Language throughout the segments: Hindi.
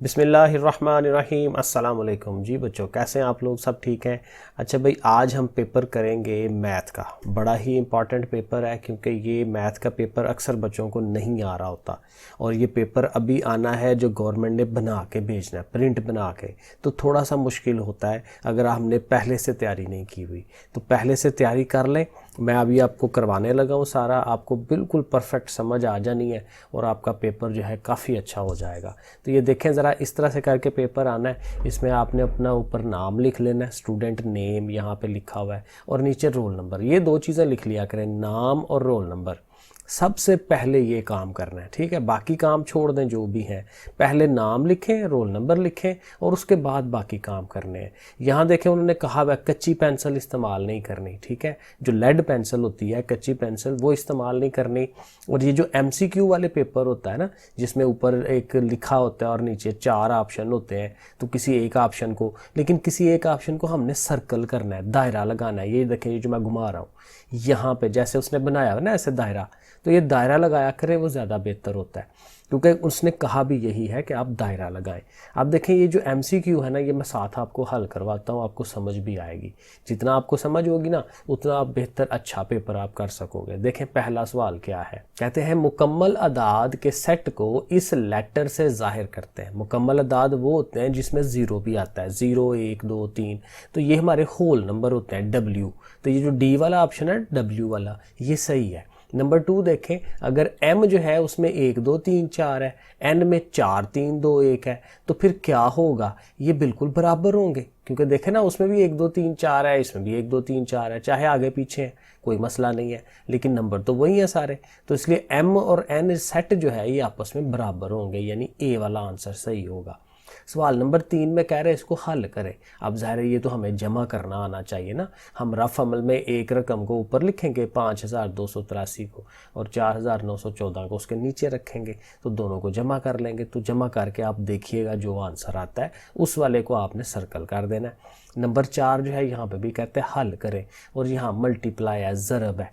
बिस्मिल्लाहिर्रहमानिर्रहीम। अस्सलाम वालेकुम। जी बच्चों, कैसे हैं आप लोग? सब ठीक हैं? अच्छा भाई, आज हम पेपर करेंगे मैथ का। बड़ा ही इम्पॉर्टेंट पेपर है क्योंकि ये मैथ का पेपर अक्सर बच्चों को नहीं आ रहा होता और ये पेपर अभी आना है जो गवर्नमेंट ने बना के भेजना है, प्रिंट बना के। तो थोड़ा सा मुश्किल होता है अगर हमने पहले से तैयारी नहीं की हुई। तो पहले से तैयारी कर लें। मैं अभी आपको करवाने लगा हूँ सारा, आपको बिल्कुल परफेक्ट समझ आ जानी है और आपका पेपर जो है काफ़ी अच्छा हो जाएगा। तो ये देखें ज़रा, इस तरह से करके पेपर आना है। इसमें आपने अपना ऊपर नाम लिख लेना है, स्टूडेंट नेम यहाँ पे लिखा हुआ है, और नीचे रोल नंबर। ये दो चीज़ें लिख लिया करें, नाम और रोल नंबर। सबसे पहले ये काम करना है, ठीक है? बाकी काम छोड़ दें जो भी हैं, पहले नाम लिखें, रोल नंबर लिखें और उसके बाद बाकी काम करने हैं। यहाँ देखें उन्होंने कहा हुआ कच्ची पेंसिल इस्तेमाल नहीं करनी, ठीक है? जो लेड पेंसिल होती है, कच्ची पेंसिल, वो इस्तेमाल नहीं करनी। और ये जो MCQ वाले पेपर होता है ना, जिसमें ऊपर एक लिखा होता है और नीचे 4 ऑप्शन होते हैं, तो किसी एक ऑप्शन को, लेकिन किसी एक ऑप्शन को हमने सर्कल करना है, दायरा लगाना है। ये देखें, ये जो मैं घुमा रहा हूँ यहाँ पे, जैसे उसने बनाया है ना ऐसे दायरा, तो ये दायरा लगाया करें, वो ज़्यादा बेहतर होता है, क्योंकि उसने कहा भी यही है कि आप दायरा लगाएं। आप देखें ये जो MCQ है ना, ये मैं साथ आपको हल करवाता हूँ, आपको समझ भी आएगी। जितना आपको समझ होगी ना, उतना आप बेहतर अच्छा पेपर आप कर सकोगे। देखें पहला सवाल क्या है। कहते हैं मुकम्मल अदाद के सेट को इस लेटर से जाहिर करते हैं। मुकम्मल अदाद वो होते हैं जिसमें ज़ीरो भी आता है, 0 1 2 3, तो ये हमारे होल नंबर होते हैं, W। तो ये जो D वाला ऑप्शन है, W वाला, ये सही है। नंबर 2 देखें, अगर M जो है उसमें 1 2 3 4 है, N में 4 3 2 1 है, तो फिर क्या होगा? ये बिल्कुल बराबर होंगे, क्योंकि देखें ना, उसमें भी 1 2 3 4 है, इसमें भी 1 2 3 4 है, चाहे आगे पीछे है, कोई मसला नहीं है, लेकिन नंबर तो वही है सारे। तो इसलिए M और N सेट जो है ये आपस में बराबर होंगे, यानी A वाला आंसर सही होगा। सवाल नंबर 3 में कह रहे हैं इसको हल करें। अब ज़ाहिर है ये तो हमें जमा करना आना चाहिए ना। हम रफ अमल में एक रकम को ऊपर लिखेंगे 5283 को, और 4914 को उसके नीचे रखेंगे, तो दोनों को जमा कर लेंगे। तो जमा करके आप देखिएगा जो आंसर आता है उस वाले को आपने सर्कल कर देना है। नंबर 4 जो है यहाँ पर भी कहते हैं हल करें, और यहाँ मल्टीप्लाई है, ज़रब है।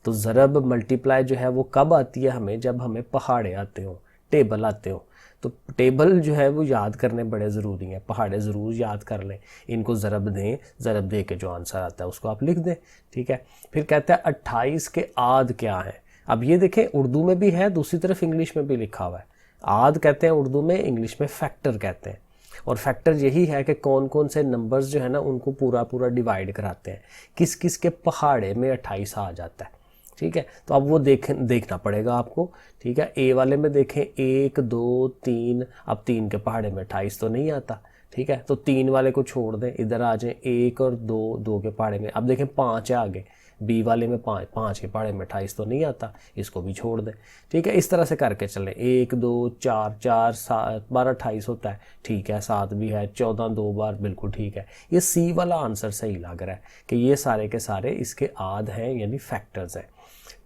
तो ज़रब मल्टीप्लाई जो है वो कब आती है हमें? जब हमें पहाड़े आते हो, टेबल आते हो। तो टेबल जो है वो याद करने बड़े ज़रूरी हैं, पहाड़े ज़रूर याद कर लें, इनको ज़रब दें, ज़रब दे के जो आंसर आता है उसको आप लिख दें, ठीक है? फिर कहता है 28 के आध क्या है। अब ये देखें, उर्दू में भी है, दूसरी तरफ इंग्लिश में भी लिखा हुआ है। आध कहते हैं उर्दू में, इंग्लिश में फैक्टर कहते हैं। और फैक्टर यही है कि कौन कौन से नंबर्स जो है ना उनको पूरा पूरा डिवाइड कराते हैं, किस किस के पहाड़े में 28 आ जाता है, ठीक है? तो अब वो देखना पड़ेगा आपको, ठीक है? ए वाले में देखें 1 2 3, अब 3 के पहाड़े में 28 तो नहीं आता, ठीक है? तो 3 वाले को छोड़ दें, इधर आ जाएं 1 और 2 के पहाड़े में, अब देखें 5 है आगे, बी वाले में 5 के पहाड़े में 28 तो नहीं आता, इसको भी छोड़ दें, ठीक है? इस तरह से करके चलें। 1 2 4 4 7 12 28 होता है, ठीक है? 7 भी है, 14 2 बार, बिल्कुल ठीक है। ये सी वाला आंसर सही लग रहा है कि ये सारे के सारे इसके आध हैं, यानी फैक्टर्स हैं।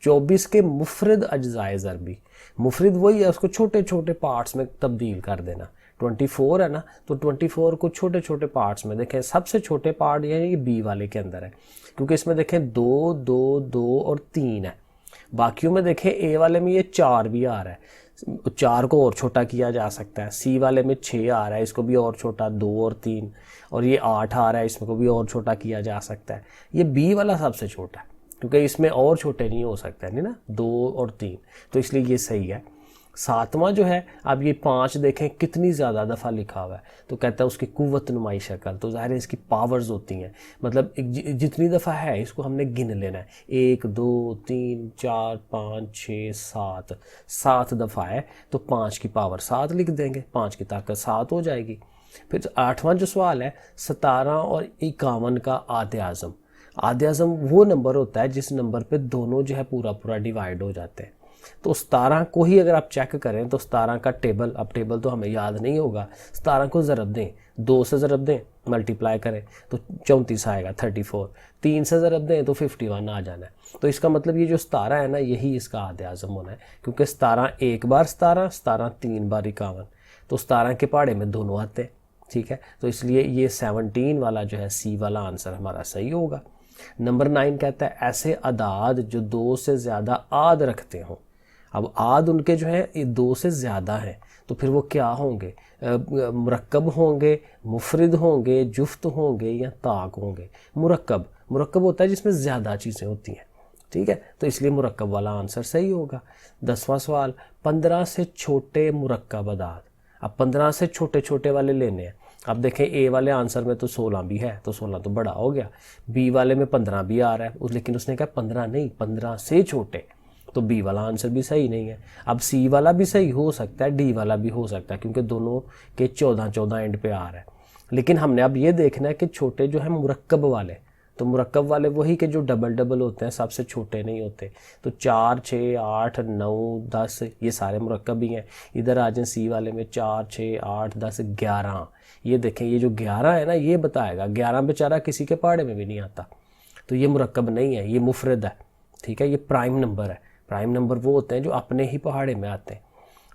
24 के मुफरद अज्जाए ज़रबी, मुफरद वही है, उसको छोटे छोटे पार्ट्स में तब्दील कर देना। 24 है ना, तो 24 को छोटे छोटे पार्ट्स में, देखें सबसे छोटे पार्ट ये है, बी वाले के अंदर है, क्योंकि इसमें देखें 2 2 2 और 3 है। बाकियों में देखें ए वाले में ये 4 भी आ रहा है, 4 को और छोटा किया जा सकता है। सी वाले में 6 आ रहा है, इसको भी और छोटा, 2 और 3, और ये 8 आ रहा है, इसमें को भी और छोटा किया जा सकता है। ये बी वाला सबसे छोटा है, क्योंकि इसमें और छोटे नहीं हो सकते नहीं ना, 2 और 3, तो इसलिए ये सही है। 7वां जो है, अब ये 5 देखें कितनी ज़्यादा दफ़ा लिखा हुआ है, तो कहता है उसकी कुव्वत नुमाई शक्ल, तो ज़ाहिर है इसकी पावर्स होती हैं, मतलब जितनी दफ़ा है इसको हमने गिन लेना है। 1 2 3 4 5 6 7, 7 दफ़ा है, तो 5 की पावर 7 लिख देंगे, 5 की ताकत 7 हो जाएगी। फिर 8वां जो सवाल है, 17 और 51 का आधे आज़म। आधे आज़म वो नंबर होता है जिस नंबर पे दोनों जो है पूरा पूरा डिवाइड हो जाते हैं। तो 17 को ही अगर आप चेक करें तो 17 का टेबल, अब टेबल तो हमें याद नहीं होगा, 17 को ज़रब दें, 2 से ज़रब दें, मल्टीप्लाई करें तो 34 आएगा, 34, 3 से ज़रब दें तो 51 आ जाना है। तो इसका मतलब ये जो 17 है ना, यही इसका आधे आज़म होना है, क्योंकि 17 एक बार 17, 17 3 बार 51, तो 17 के पहाड़े में दोनों आते हैं, ठीक है? तो इसलिए ये 17 वाला जो है सी वाला आंसर हमारा सही होगा। नंबर 9 कहता है ऐसे अदाद जो 2 से ज़्यादा आद रखते हों। अब आद उनके जो है ये 2 से ज़्यादा हैं, तो फिर वो क्या होंगे, मुरक्कब होंगे, मुफरिद होंगे, जुफ्त होंगे या ताक होंगे। मुरक्कब मुरक्कब होता है जिसमें ज़्यादा चीज़ें होती हैं, ठीक है, तो इसलिए मुरक्कब वाला आंसर सही होगा। 10वां सवाल, 15 से छोटे मुरक्कब अदाद। अब 15 से छोटे छोटे वाले लेने हैं। अब देखें ए वाले आंसर में तो 16 भी है, तो 16 तो बड़ा हो गया। बी वाले में 15 भी आ रहा है, लेकिन उसने कहा 15 नहीं, 15 से छोटे, तो बी वाला आंसर भी सही नहीं है। अब सी वाला भी सही हो सकता है, डी वाला भी हो सकता है, क्योंकि दोनों के 14 एंड पे आ रहा है। लेकिन हमने अब ये देखना है कि छोटे जो है मुरक्कब वाले, तो मुरक्कब वाले वही के जो डबल डबल होते हैं, सबसे छोटे नहीं होते। तो 4, 6, 8, 9, 10 ये सारे मुरक्कब ही हैं। इधर आ जाए सी वाले में 4, 6, 8, 10, 11। ये देखें, ये जो 11 है ना, ये बताएगा। 11 बेचारा किसी के पहाड़े में भी नहीं आता, तो ये मुरक्कब नहीं है, ये मुफरद है, ठीक है, ये प्राइम नंबर है। प्राइम नंबर वो होते हैं जो अपने ही पहाड़े में आते हैं,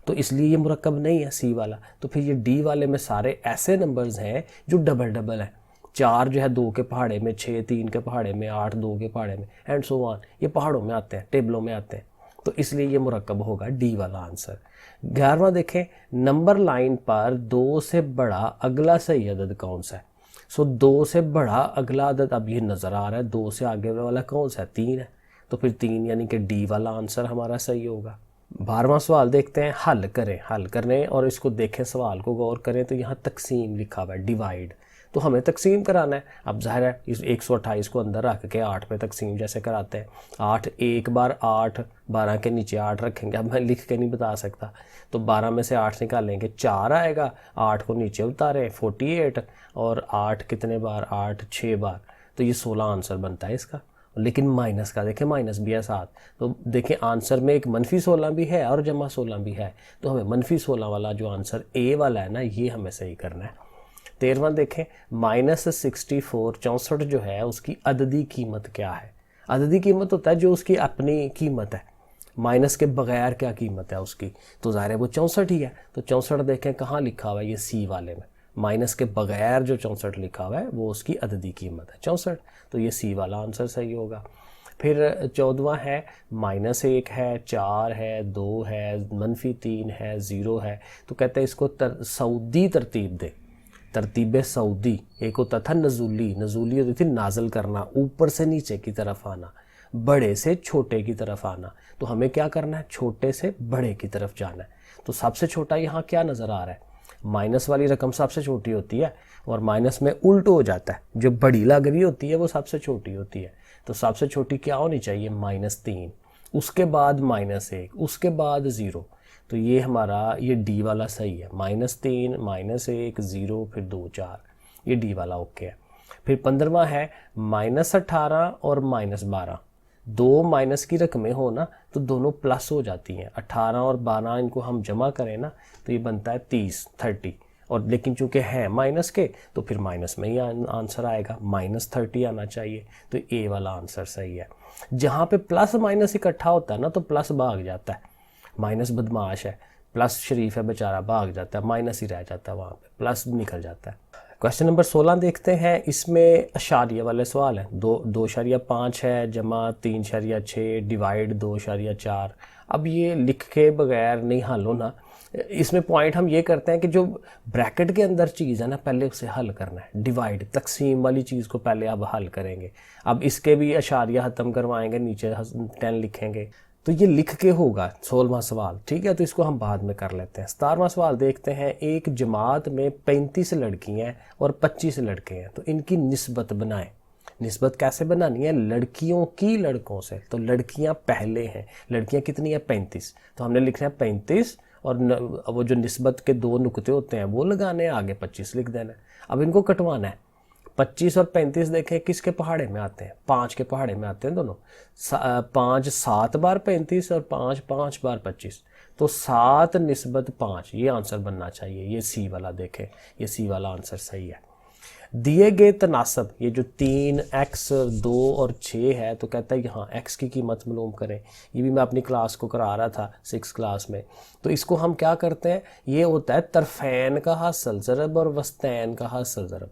तो इसलिए ये मुरक्कब नहीं है सी वाला। तो फिर ये डी वाले में सारे ऐसे नंबर्स हैं जो डबल डबल हैं। 4 जो है 2 के पहाड़े में, 6 3 के पहाड़े में, 8 2 के पहाड़े में, एंड सो ऑन। ये पहाड़ों में आते हैं, टेबलों में आते हैं, तो इसलिए ये मुरक्कब होगा डी वाला आंसर। 11वां देखें, नंबर लाइन पर 2 से बड़ा अगला सही अदद कौन सा है। सो 2 से बड़ा अगला अदद अब ये नज़र आ रहा है, 2 से आगे वाला कौन सा है, 3 है, तो फिर 3 यानी कि डी वाला आंसर हमारा सही होगा। 12वां सवाल देखते हैं, हल करें। हल करने और इसको देखें, सवाल को गौर करें, तो यहाँ तकसीम लिखा हुआ है, डिवाइड, तो हमें तकसीम कराना है। अब जाहिर है इस 128 को अंदर रख के 8 पे तकसीम जैसे कराते हैं। 8 एक बार 8, 12 के नीचे 8 रखेंगे। अब मैं लिख के नहीं बता सकता, तो 12 में से 8 निकालेंगे, 4 आएगा, 8 को नीचे उतारें 48, और 8 कितने बार, 8 6 बार, तो ये 16 आंसर बनता है इसका। लेकिन माइनस का देखें, माइनस भी है 7, तो देखें आंसर में एक -16 भी है और +16 भी है, तो हमें -16 वाला जो आंसर ए वाला है ना, ये हमें सही करना है। 13वां देखें, -64 64 जो है उसकी अददी कीमत क्या है। अददी कीमत होता है जो उसकी अपनी कीमत है, माइनस के बगैर क्या कीमत है उसकी, तो ज़ाहिर है वो 64 ही है। तो 64 देखें कहाँ लिखा हुआ है, ये सी वाले में, माइनस के बगैर जो 64 लिखा हुआ है वो उसकी अददी कीमत है 64, तो ये सी वाला आंसर सही होगा। फिर 14वां है, -1 है, 4 है, 2 है, -3 है, 0 है, तो कहते हैं इसको सऊदी तरतीब दे। तरतीब सऊदी, एक होता था नज़ूली, नज़ूली होती थी नाजल करना, ऊपर से नीचे की तरफ आना, बड़े से छोटे की तरफ आना, तो हमें क्या करना है, छोटे से बड़े की तरफ जाना है। तो सबसे छोटा यहाँ क्या नज़र आ रहा है, माइनस वाली रकम सबसे छोटी होती है, और माइनस में उल्ट हो जाता है, जो बड़ी लग रही होती है वो सबसे छोटी होती है। तो सबसे छोटी क्या होनी चाहिए, -3, उसके बाद -1, उसके बाद 0, तो ये हमारा ये डी वाला सही है, -3, -1, 0, फिर 2 4, ये डी वाला ओके है। फिर 15वां है, -18 और -12, दो माइनस की रकमें हो ना तो दोनों प्लस हो जाती हैं। 18 और 12 इनको हम जमा करें ना तो ये बनता है 30, और लेकिन चूंकि है माइनस के तो फिर माइनस में ही आंसर आएगा, -30 आना चाहिए, तो ए वाला आंसर सही है। जहाँ पे प्लस माइनस इकट्ठा होता है ना तो प्लस भाग जाता है, माइनस बदमाश है, प्लस शरीफ है बेचारा, भाग जाता है, माइनस ही रह जाता है, वहाँ पे प्लस निकल जाता है। क्वेश्चन नंबर 16 देखते हैं, इसमें अशारिया वाले सवाल हैं। 2.5 है जमा 3.6 डिवाइड 2.4। अब ये लिख के बगैर नहीं हल होना, इसमें पॉइंट हम ये करते हैं कि जो ब्रैकेट के अंदर चीज़ है ना पहले उसे हल करना है, डिवाइड तकसीम वाली चीज़ को पहले अब हल करेंगे। अब इसके भी अशारिया ख़त्म करवाएंगे, नीचे 10 लिखेंगे, तो ये लिख के होगा 16वां सवाल, ठीक है, तो इसको हम बाद में कर लेते हैं। 17वां सवाल देखते हैं, एक जमात में 35 लड़कियां और 25 लड़के हैं, तो इनकी निस्बत बनाएं। निस्बत कैसे बनानी है, लड़कियों की लड़कों से, तो लड़कियां पहले हैं, लड़कियां कितनी है 35, तो हमने लिखना है 35 और वो जो निस्बत के 2 नुक्ते होते हैं वो लगाने हैं, आगे 25 लिख देना है। अब इनको कटवाना है, 25 और 35 देखें किसके पहाड़े में आते हैं, 5 के पहाड़े में आते हैं दोनों। 5 7 बार 35 और 5 5 बार 25, तो 7 निस्बत 5 ये आंसर बनना चाहिए। ये सी वाला देखें, ये सी वाला आंसर सही है। दिए गए तनासब, ये जो 3 x 2 और 6 है, तो कहता है यहाँ x की कीमत मालूम करें। ये भी मैं अपनी क्लास को करा रहा था 6 क्लास में। तो इसको हम क्या करते हैं, ये होता है तरफैन का हासिल ज़रब और वस्तैन का हासिल ज़रब।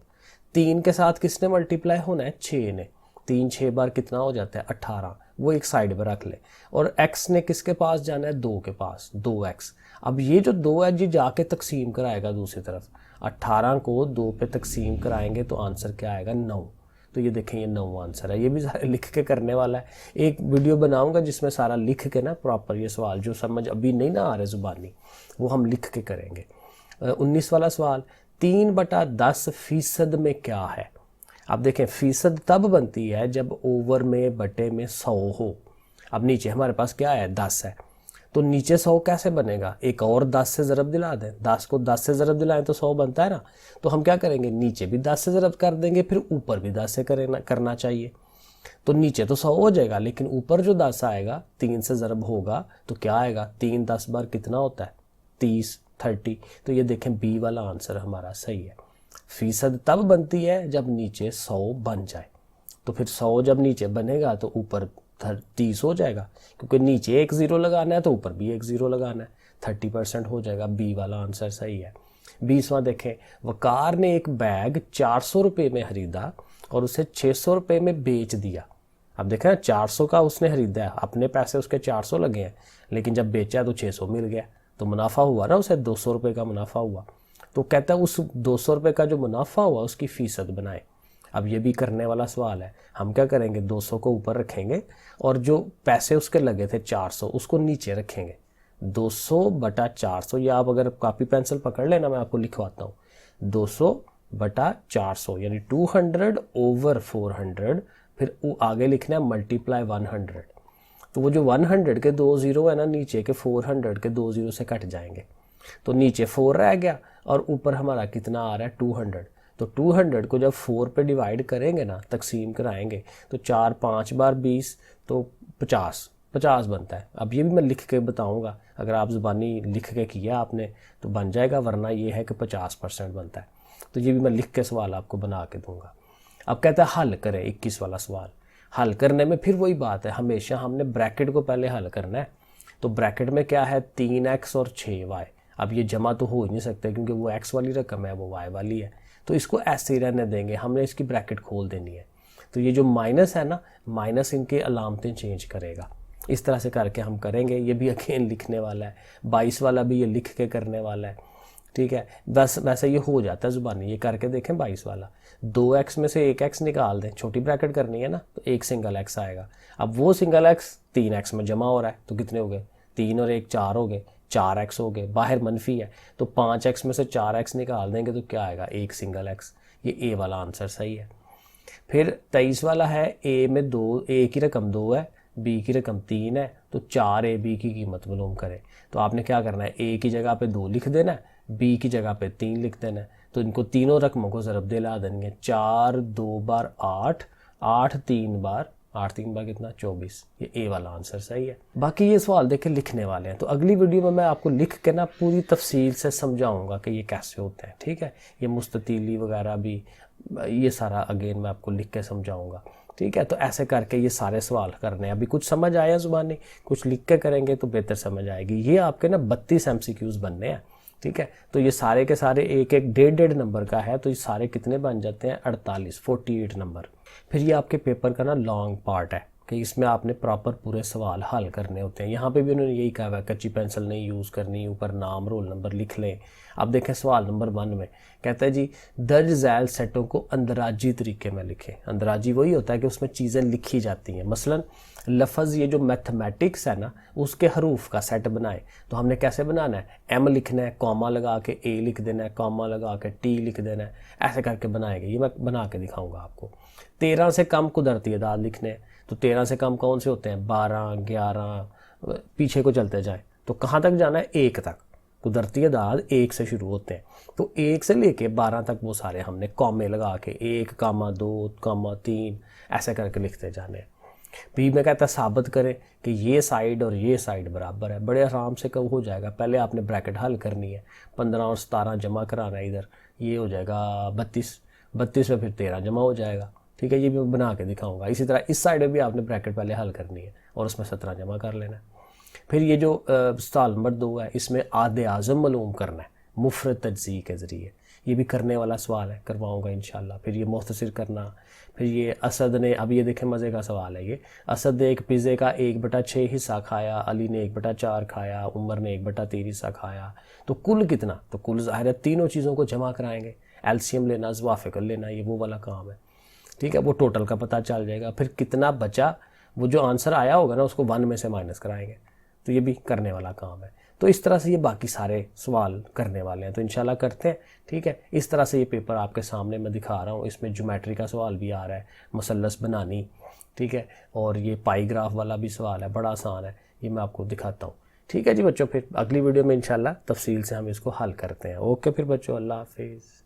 3 के साथ किसने मल्टीप्लाई होना है, 6 ने, 3 6 बार कितना हो जाता है 18, वो एक साइड पर रख लें। और x ने किसके पास जाना है, 2 के पास, 2x। अब ये जो 2 है जी जाके तकसीम कराएगा दूसरी तरफ, 18 को 2 पे तकसीम कराएंगे तो आंसर क्या आएगा, 9। तो ये देखें ये 9 आंसर है। ये भी सारे लिख के करने वाला है। एक वीडियो बनाऊंगा जिसमें सारा लिख के ना प्रॉपर ये सवाल जो समझ अभी नहीं ना आ रहे ज़ुबानी, वो हम लिख के करेंगे। 19 वाला सवाल, 3/10% में क्या है। अब देखें फीसद तब बनती है जब ओवर में बटे में 100 हो। अब नीचे हमारे पास क्या है, 10 है, तो नीचे 100 कैसे बनेगा, एक और 10 से ज़रब दिला दें, 10 को 10 से ज़रब दिलाएं तो 100 बनता है ना। तो हम क्या करेंगे, नीचे भी 10 से ज़रब कर देंगे, फिर ऊपर भी 10 से करना चाहिए। तो नीचे तो 100 हो जाएगा, लेकिन ऊपर जो 10 आएगा 3 से ज़रब होगा तो क्या आएगा, 3 10 बार कितना होता है, 30, 30। तो ये देखें बी वाला आंसर हमारा सही है। फीसद तब बनती है जब नीचे 100 बन जाए। तो फिर 100 जब नीचे बनेगा तो ऊपर 30 हो जाएगा, क्योंकि नीचे एक 0 लगाना है तो ऊपर भी एक 0 लगाना है, 30% हो जाएगा। बी वाला आंसर सही है। 20वां देखें, वकार ने एक बैग 400 रुपये में खरीदा और उसे 600 रुपये में बेच दिया। अब देखें ना, 400 का उसने खरीदा है, अपने पैसे उसके 400 लगे हैं, लेकिन जब बेचा तो 600 मिल गया, तो मुनाफा हुआ ना, उसे 200 रुपये का मुनाफा हुआ। तो कहता है उस 200 रुपये का जो मुनाफा हुआ उसकी फीसद बनाए। अब ये भी करने वाला सवाल है। हम क्या करेंगे, 200 को ऊपर रखेंगे और जो पैसे उसके लगे थे 400 उसको नीचे रखेंगे। 200/400, या आप अगर कॉपी पेंसिल पकड़ लेना मैं आपको लिखवाता हूँ, 200/400 यानी 200/400, फिर आगे लिखना है मल्टीप्लाई 100। तो वो जो 100 के 2 0 है ना नीचे के, 400 के 2 0 से कट जाएंगे, तो नीचे 4 रह गया और ऊपर हमारा कितना आ रहा है, 200। तो 200 को जब 4 पे डिवाइड करेंगे ना, तकसीम कराएंगे, तो 4 5 बार 20 तो 50 बनता है। अब ये भी मैं लिख के बताऊंगा, अगर आप ज़ुबानी लिख के किया आपने तो बन जाएगा, वरना ये है कि 50% बनता है। तो ये भी मैं लिख के सवाल आपको बना के दूंगा। अब कहता है हल करें 21 वाला सवाल। हल करने में फिर वही बात है, हमेशा हमने ब्रैकेट को पहले हल करना है। तो ब्रैकेट में क्या है, 3x और 6y। अब ये जमा तो हो ही नहीं सकते क्योंकि वो x वाली रकम है, वो y वाली है, तो इसको ऐसे ही रहने देंगे, हमने इसकी ब्रैकेट खोल देनी है। तो ये जो माइनस है ना, माइनस इनके अलामतें चेंज करेगा। इस तरह से करके हम करेंगे। ये भी अगेन लिखने वाला है, 22 वाला भी ये लिख के करने वाला है, ठीक है। बस वैसे ये हो जाता है ज़ुबानी, ये करके देखें 22 वाला। 2x में से 1x निकाल दें, छोटी ब्रैकेट करनी है ना, तो एक सिंगल x आएगा। अब वो सिंगल x 3x में जमा हो रहा है, तो कितने हो गए, 3 और 1 4 हो गए, 4x हो गए, बाहर मनफी है, तो 5x में से 4x निकाल देंगे तो क्या आएगा, एक सिंगल x। ये ए वाला आंसर सही है। फिर 23 वाला है, ए में 2, ए की रकम 2 है, बी की रकम 3 है, तो 4ab की कीमत मालूम करें। तो आपने क्या करना है, ए की जगह पे 2 लिख देना है, बी की जगह पे 3 लिख देना है। तो इनको तीनों रकमों को ज़रब दिला देंगे, 4 2 बार 8, 8 3 बार, 8 3 बार कितना, 24। ये ए वाला आंसर सही है। बाकी ये सवाल देखे लिखने वाले हैं, तो अगली वीडियो में मैं आपको लिख के ना पूरी तफसील से समझाऊंगा कि ये कैसे होते हैं, ठीक है। ये मुस्ततीली वगैरह भी, ये सारा अगेन मैं आपको लिख के समझाऊंगा, ठीक है। तो ऐसे करके ये सारे सवाल करने हैं। अभी कुछ समझ आया ज़ुबानी, कुछ लिख के करेंगे तो बेहतर समझ आएगी। ये आपके ना 32 MCQs बनने हैं, ठीक है। तो ये सारे के सारे एक एक 1.5 नंबर का है, तो ये सारे कितने बन जाते हैं, 48 नंबर। फिर ये आपके पेपर का ना लॉन्ग पार्ट है कि इसमें आपने प्रॉपर पूरे सवाल हल करने होते हैं। यहाँ पे भी उन्होंने यही कहा है, कच्ची पेंसिल नहीं यूज़ करनी, ऊपर नाम रोल नंबर लिख लें। अब देखें सवाल नंबर 1 में कहता है जी, दर्ज झैल सेटों को अंदराजी तरीके में लिखें। अंदराजी वही होता है कि उसमें चीज़ें लिखी जाती हैं। मसलन लफ्ज़ ये जो मैथमेटिक्स है ना, उसके हरूफ का सेट बनाए। तो हमने कैसे बनाना है, एम लिखना है, कॉमा लगा के ए लिख देना है, कॉमा लगा के टी लिख देना है, ऐसे करके बनाएंगे। ये मैं बना के दिखाऊंगा आपको। 13 से कम कुदरती अदाद लिखने हैं। तो 13 से कम कौन से होते हैं, 12 11, पीछे को चलते जाएं तो कहाँ तक जाना है, 1 तक। कुदरती अदाद 1 से शुरू होते हैं, तो 1 से लेके 12 तक वो सारे हमने कॉमे लगा के 1, 2, 3 ऐसे करके लिखते जाने हैं। बी में कहता है साबित करें कि ये साइड और ये साइड बराबर है। बड़े आराम से कब हो जाएगा, पहले आपने ब्रैकेट हल करनी है, 15 और 17 जमा कराना है इधर, ये हो जाएगा 32, 32 में फिर 13 जमा हो जाएगा, ठीक है। ये भी बना के दिखाऊंगा। इसी तरह इस साइड में भी आपने ब्रैकेट पहले हल करनी है और उसमें 17 जमा कर लेना है। फिर ये जो सवाल नंबर 2 है, इसमें आदे आज़म मालूम करना है मुफरद तज्ज़ी के ज़रिए। ये भी करने वाला सवाल है, करवाऊंगा इंशाल्लाह। फिर ये मुख्तसर करना, फिर ये असद ने, अब ये देखें मज़े का सवाल है ये, असद ने एक पिज़्ज़े का 1/6 हिस्सा खाया, अली ने 1/4 खाया, उमर ने 1/3 हिस्सा खाया, तो कुल कितना? तो कुल ज़ाहिर है तीनों चीज़ों को जमा कराएंगे, एलसीएम लेना, ज़वाफ़े कर लेना, ये वो वाला काम है, ठीक है। वो टोटल का पता चल जाएगा, फिर कितना बचा, वो जो आंसर आया होगा ना उसको 1 में से माइनस कराएंगे, तो ये भी करने वाला काम है। तो इस तरह से ये बाकी सारे सवाल करने वाले हैं, तो इंशाल्लाह करते हैं, ठीक है। इस तरह से ये पेपर आपके सामने मैं दिखा रहा हूँ। इसमें ज्योमेट्री का सवाल भी आ रहा है, मसलस बनानी, ठीक है, और ये पाई ग्राफ वाला भी सवाल है, बड़ा आसान है, ये मैं आपको दिखाता हूँ, ठीक है जी बच्चों। फिर अगली वीडियो में इंशाल्लाह तफसील से हम इसको हल करते हैं। ओके फिर बच्चों, अल्लाह हाफिज़।